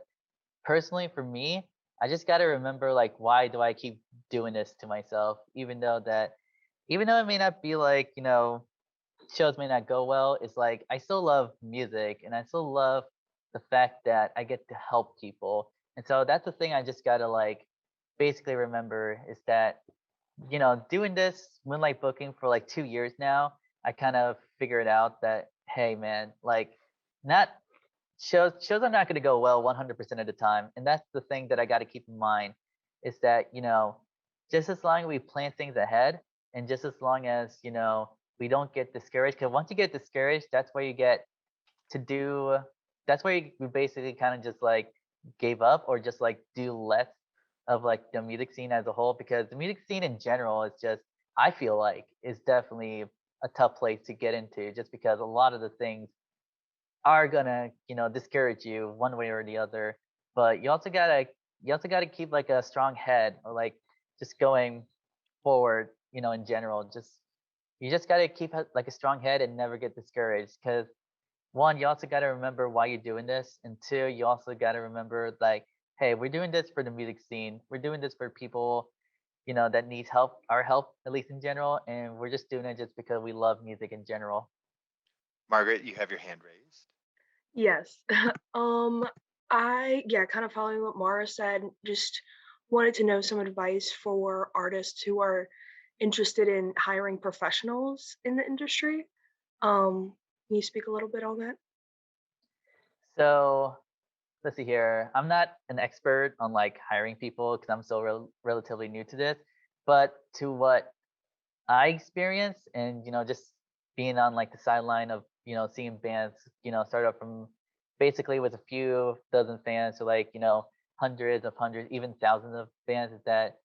personally for me, I just got to remember like, why do I keep doing this to myself? Even though it may not be like, shows may not go well, it's like I still love music and I still love the fact that I get to help people. And so that's the thing I just gotta like basically remember is that, doing this Moonlight booking for like 2 years now, I kind of figured out that, hey man, like not shows are not gonna go well 100% of the time. And that's the thing that I gotta keep in mind is that, just as long as we plan things ahead and just as long as, we don't get discouraged, because once you get discouraged, that's where you get to do that's where you basically kind of just like gave up or just like do less of like the music scene as a whole, because the music scene in general is just, I feel like, is definitely a tough place to get into, just because a lot of the things are gonna, discourage you one way or the other. But you also gotta keep like a strong head, or like just going forward, in general. You just gotta keep like a strong head and never get discouraged, because one, you also gotta remember why you're doing this, and two, you also gotta remember like, hey, we're doing this for the music scene. We're doing this for people, that needs help, our help at least in general, and we're just doing it just because we love music in general. Margaret, you have your hand raised. Yes. Um, yeah, kind of following what Mara said, just wanted to know some advice for artists who are interested in hiring professionals in the industry. Can you speak a little bit on that? So let's see here. I'm not an expert on like hiring people because I'm still relatively new to this, but to what I experienced, and just being on like the sideline of seeing bands start up from basically with a few dozen fans to like hundreds, even thousands of fans, is that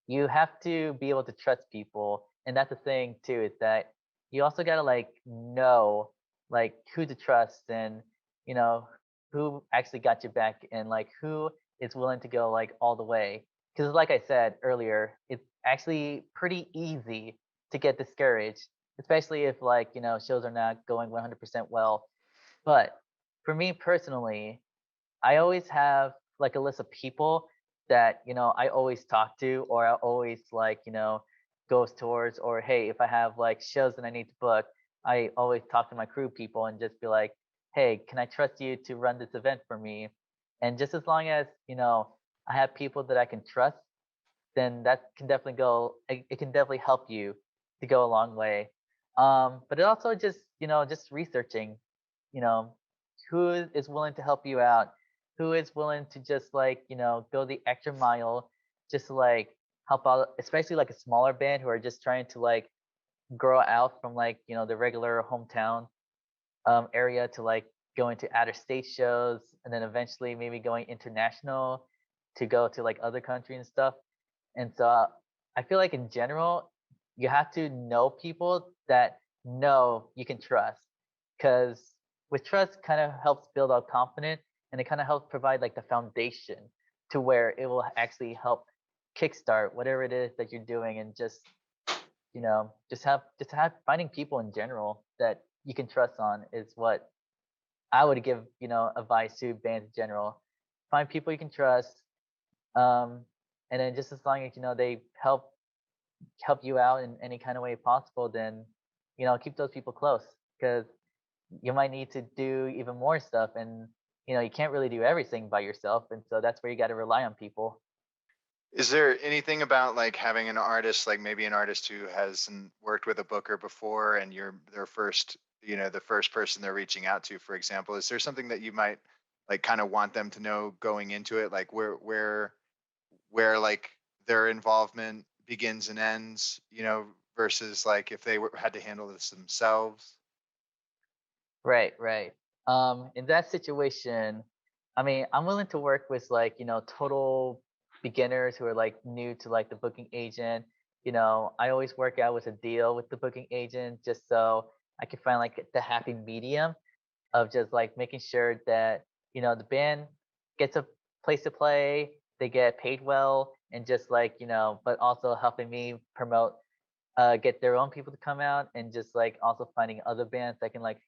you have to be able to trust people. And that's the thing too, is that you also got to like know like who to trust, and you know who actually got your back, and like who is willing to go like all the way. Because like I said earlier, it's actually pretty easy to get discouraged, especially if like shows are not going 100% well. But for me personally, I always have like a list of people that I always talk to, or I always like goes towards, or hey, if I have like shows that I need to book, I always talk to my crew people and just be like, hey, can I trust you to run this event for me? And just as long as I have people that I can trust, then that can definitely it can definitely help you to go a long way. But it also just just researching, you know who is willing to help you out, who is willing to just like go the extra mile, just to like help out, especially like a smaller band who are just trying to like grow out from like the regular hometown area to like going to outer state shows, and then eventually maybe going international to go to like other countries and stuff. And so I feel like in general, you have to know people that know you can trust, because with trust kind of helps build up confidence, and it kind of helps provide like the foundation to where it will actually help kickstart whatever it is that you're doing. And just have finding people in general that you can trust on is what I would give advice to bands in general. Find people you can trust, um, and then just as long as they help you out in any kind of way possible, then keep those people close, because you might need to do even more stuff, and you can't really do everything by yourself, and so that's where you got to rely on people. Is there anything about like having an artist, like maybe an artist who hasn't worked with a booker before and you're their first, the first person they're reaching out to, for example, is there something that you might like kind of want them to know going into it, like where like their involvement begins and ends, versus like if they had to handle this themselves? Right, right. In that situation, I mean, I'm willing to work with like, total beginners who are like new to like the booking agent. I always work out with a deal with the booking agent just so I can find like the happy medium of just like making sure that, the band gets a place to play, they get paid well, and just like, but also helping me promote get their own people to come out and just like also finding other bands that can like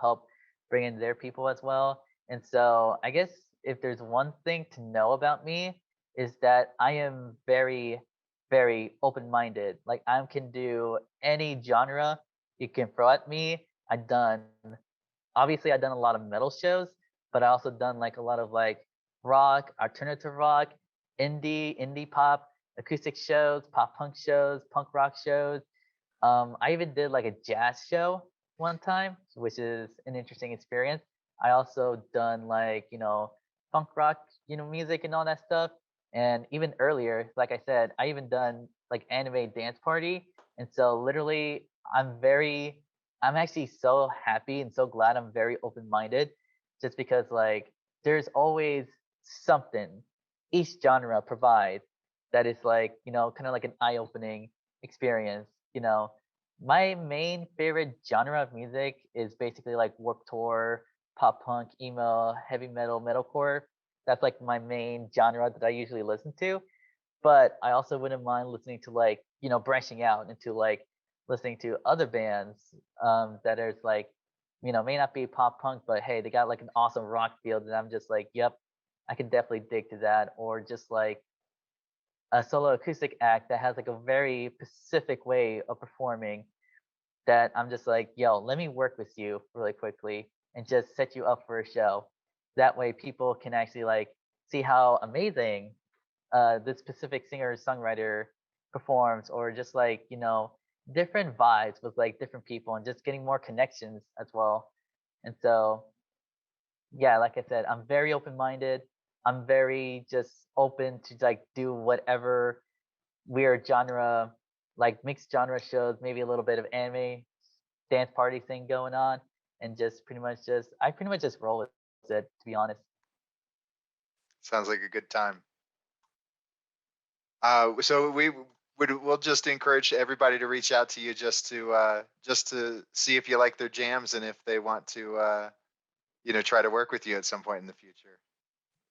help bring in their people as well. And so I guess if there's one thing to know about me is that I am very very open-minded. Like I can do any genre you can throw at me. I've done obviously I've done a lot of metal shows, but I also done like a lot of like rock, alternative rock, indie pop, acoustic shows, pop punk shows, punk rock shows. I even did like a jazz show one time, which is an interesting experience. I also done like, punk rock, music and all that stuff. And even earlier, like I said, I even done like anime dance party. And so literally I'm actually so happy and so glad I'm very open-minded just because like there's always something each genre provides that is like, kind of like an eye-opening experience. My main favorite genre of music is basically like Warped Tour, pop punk, emo, heavy metal, metalcore. That's like my main genre that I usually listen to. But I also wouldn't mind listening to like, branching out into like listening to other bands that is like, may not be pop punk, but hey, they got like an awesome rock feel that I'm just like, yep, I can definitely dig to that. Or just like a solo acoustic act that has like a very specific way of performing that I'm just like, yo, let me work with you really quickly and just set you up for a show. That way people can actually like see how amazing this specific singer songwriter performs, or just like, different vibes with like different people and just getting more connections as well. And so yeah, like I said, I'm very open minded. I'm very just open to like do whatever weird genre, like mixed genre shows, maybe a little bit of anime dance party thing going on, and just I pretty much just roll with it, to be honest. Sounds like a good time. So we'll just encourage everybody to reach out to you just to see if you like their jams and if they want to try to work with you at some point in the future.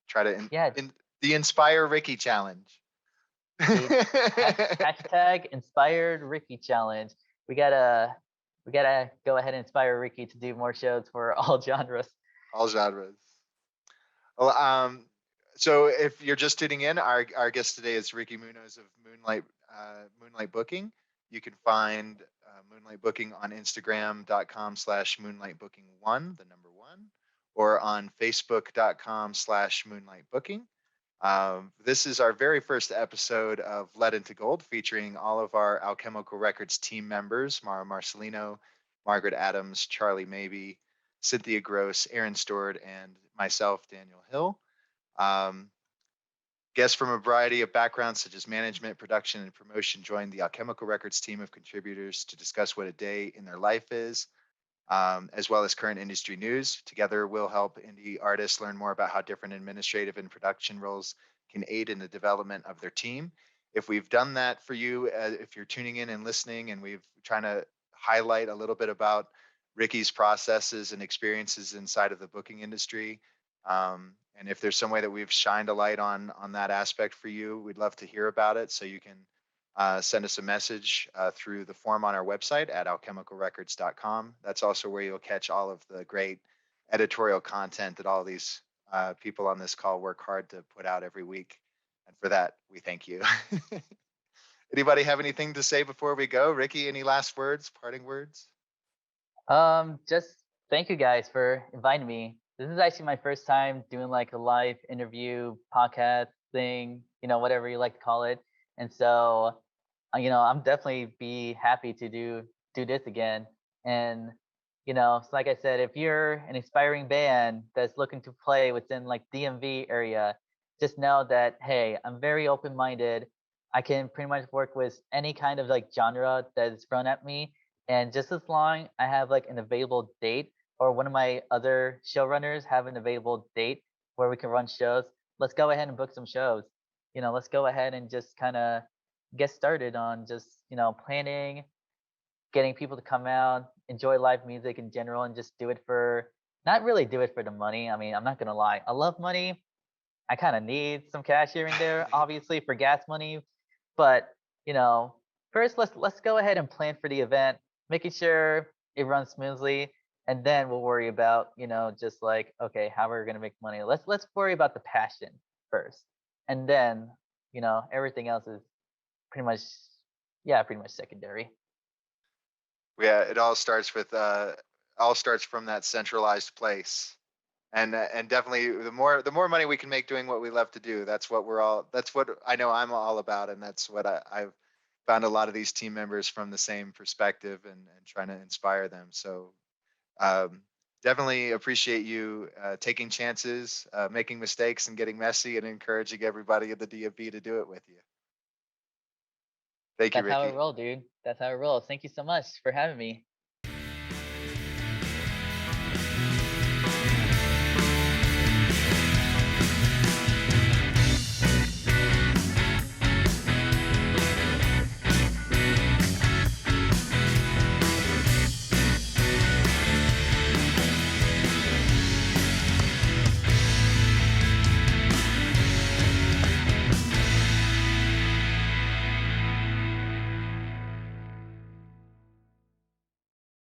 Try to Yeah, the Inspire Ricky challenge. the hashtag inspired Ricky challenge. We gotta we gotta go ahead and inspire Ricky to do more shows for all genres. All genres. Well, so if you're just tuning in, our guest today is Ricky Munoz of Moonlight Booking. You can find Moonlight Booking on Instagram.com/MoonlightBooking1, the number one, or on Facebook.com/Moonlight Booking. This is our very first episode of Let Into Gold, featuring all of our Alchemical Records team members: Mara Marcelino, Margaret Adams, Charlie Maybe, Cynthia Gross, Aaron Stewart, and myself, Daniel Hill. Um, Guests from a variety of backgrounds, such as management, production, and promotion, joined the Alchemical Records team of contributors to discuss what a day in their life is, as well as current industry news. Together, we'll help indie artists learn more about how different administrative and production roles can aid in the development of their team. If we've done that for you, if you're tuning in and listening, and we've trying to highlight a little bit about Ricky's processes and experiences inside of the booking industry, and if there's some way that we've shined a light on that aspect for you, we'd love to hear about it. So you can send us a message through the form on our website at alchemicalrecords.com. That's also where you'll catch all of the great editorial content that all these people on this call work hard to put out every week. And for that, we thank you. Anybody have anything to say before we go? Ricky, any last words, parting words? Just thank you guys for inviting me. This is actually my first time doing like a live interview podcast thing, whatever you like to call it. And so, I'm definitely be happy to do this again. And so like I said, if you're an inspiring band that's looking to play within like DMV area, just know that hey, I'm very open-minded. I can pretty much work with any kind of like genre that is thrown at me, and just as long I have like an available date or one of my other showrunners have an available date where we can run shows, let's go ahead and book some shows. Let's go ahead and just kind of get started on just, planning, getting people to come out, enjoy live music in general, and just do it for not really do it for the money. I mean, I'm not gonna lie, I love money. I kind of need some cash here and there, obviously for gas money, but you know, first let's go ahead and plan for the event, making sure it runs smoothly, and then we'll worry about just like okay, how we're gonna make money. Let's worry about the passion first, and then everything else is pretty much pretty much secondary. Yeah, it all starts from that centralized place. And definitely the more money we can make doing what we love to do, that's what I know I'm all about, and that's what I've found a lot of these team members from the same perspective, and trying to inspire them. So um, definitely appreciate you taking chances, making mistakes, and getting messy, and encouraging everybody at the DFB to do it with you. Thank you, That's how it Ricky. rolls, dude. That's how it rolls. Thank you so much for having me.